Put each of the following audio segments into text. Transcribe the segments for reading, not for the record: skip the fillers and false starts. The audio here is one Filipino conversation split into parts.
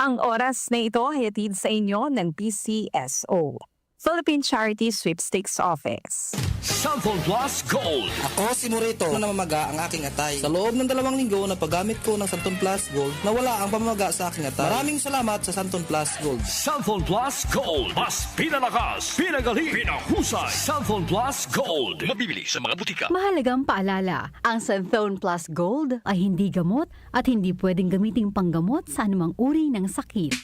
Ang oras na ito ay hatid sa inyo ng PCSO, Philippine Charity Sweepstakes Office. Sample Plus Gold. Ako si Morito na namamaga ang aking atay. Sa loob ng 2 linggo na paggamit ko ng Santon Plus Gold, nawala ang pamamaga sa aking atay. Maraming salamat sa Santon Plus Gold. Sample Plus Gold. Mas pinalakas, pinagaling, pinahusay. Sample Plus Gold. Mabibili sa mga butika. Mahalagang paalala, ang Santhone Plus Gold ay hindi gamot at hindi pwedeng gamiting panggamot sa anumang uri ng sakit.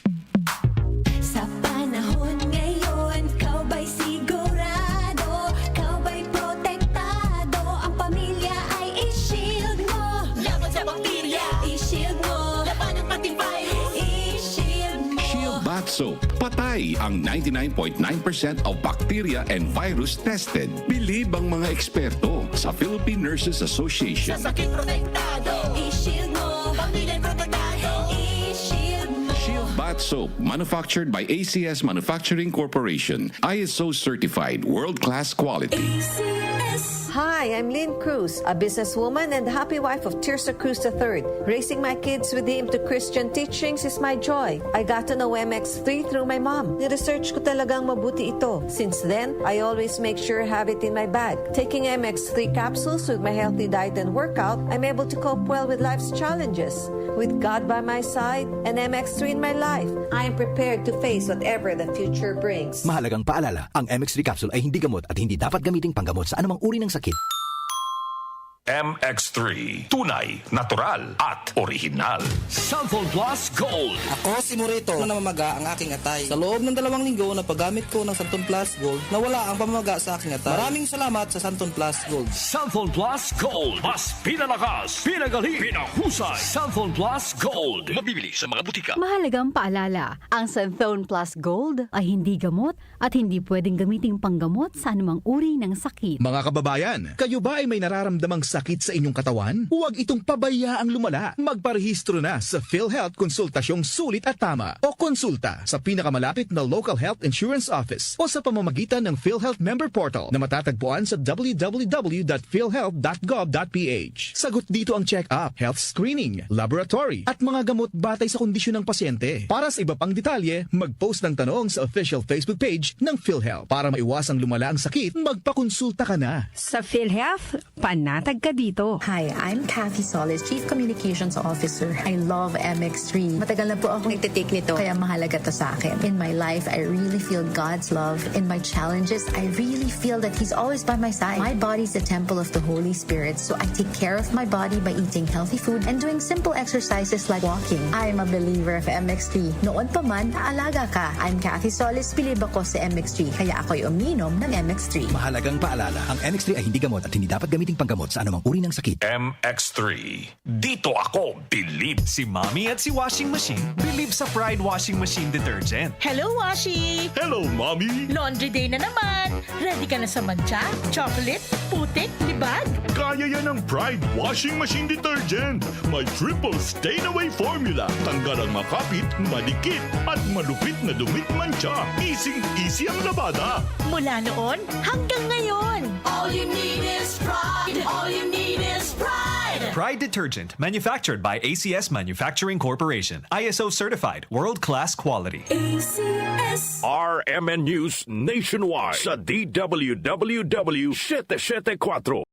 Sa panahon ngayon, kau ba'y sigurado? Kau ba'y protektado? Ang pamilya ay i-shield mo. Laban sa bakterya, i-shield mo. Laban ng pati virus, i-shield mo. Shield Bath Soap. Patay ang 99.9% of bacteria and virus tested. Believe ang mga eksperto sa Philippine Nurses Association. Sa sakit protektado, i-shield mo. Pamilya protektado, i-shield mo. Shield Bath Soap, manufactured by ACS Manufacturing Corporation. ISO certified, world-class quality. ACS. Hi, I'm Lynn Cruz, a businesswoman and happy wife of Tirsa Cruz III. Raising my kids with the aim to Christian teachings is my joy. I got to know MX3 through my mom. Ni-research ko talagang mabuti ito. Since then, I always make sure I have it in my bag. Taking MX3 capsules with my healthy diet and workout, I'm able to cope well with life's challenges. With God by my side and MX3 in my life, I am prepared to face whatever the future brings. Mahalagang paalala, ang MX3 capsule ay hindi gamot at hindi dapat gamiting panggamot sa anumang uri ng sakit. MX3. Tunay, natural, at original. Sample Plus Gold. Ako si Morito na namamaga ang aking atay. Sa loob ng 2 linggo na paggamit ko ng Santon Plus Gold, nawala ang pamamaga sa aking atay. Maraming salamat sa Santon Plus Gold. Sample Plus Gold. Mas pinalakas, pinagaling, pinahusay. Sample Plus Gold. Mabibili sa mga butika. Mahalagang paalala, ang Santhone Plus Gold ay hindi gamot at hindi pwedeng gamiting panggamot sa anumang uri ng sakit. Mga kababayan, kayo ba ay may nararamdamang sakit sa inyong katawan? Huwag itong pabayaang lumala. Magparehistro na sa PhilHealth Konsultasyong Sulit at Tama o konsulta sa pinakamalapit na local health insurance office o sa pamamagitan ng PhilHealth Member Portal na matatagpuan sa www.philhealth.gov.ph. Sagot dito ang check-up, health screening, laboratory at mga gamot batay sa kondisyon ng pasyente. Para sa iba pang detalye, mag-post ng tanong sa official Facebook page ng PhilHealth. Para maiwasang lumala ang sakit, magpakonsulta ka na. Sa PhilHealth, panatag ka dito. Hi, I'm Kathy Solis, Chief Communications Officer. I love MX3. Matagal na po akong nagtitake nito, kaya mahalaga to sa akin. In my life, I really feel God's love. In my challenges, I really feel that He's always by my side. My body's the temple of the Holy Spirit, so I take care of my body by eating healthy food and doing simple exercises like walking. I'm a believer of MX3. Noon pa man, naalaga ka. I'm Kathy Solis, bilib ako sa MX3, kaya ako'y uminom ng MX3. Mahalagang paalala, ang MX3 ay hindi gamot at hindi dapat gamiting panggamot sa anumang uri ng sakit. MX3. Dito ako bilib. Si Mommy at si Washing Machine believe sa Pride Washing Machine Detergent. Hello, Washi! Hello, Mommy! Laundry day na naman! Ready ka na sa mancha, chocolate, putik, libag? Kaya yan ang Pride Washing Machine Detergent. May triple stain-away formula. Tanggal ang makapit, madikit, at malupit na dumit mancha. Easy ang labada. Mula noon hanggang ngayon. All you need is pride. All you need is pride. Pride Detergent, manufactured by ACS Manufacturing Corporation. ISO certified, world-class quality. ACS. RMN News nationwide sa DWWW 774.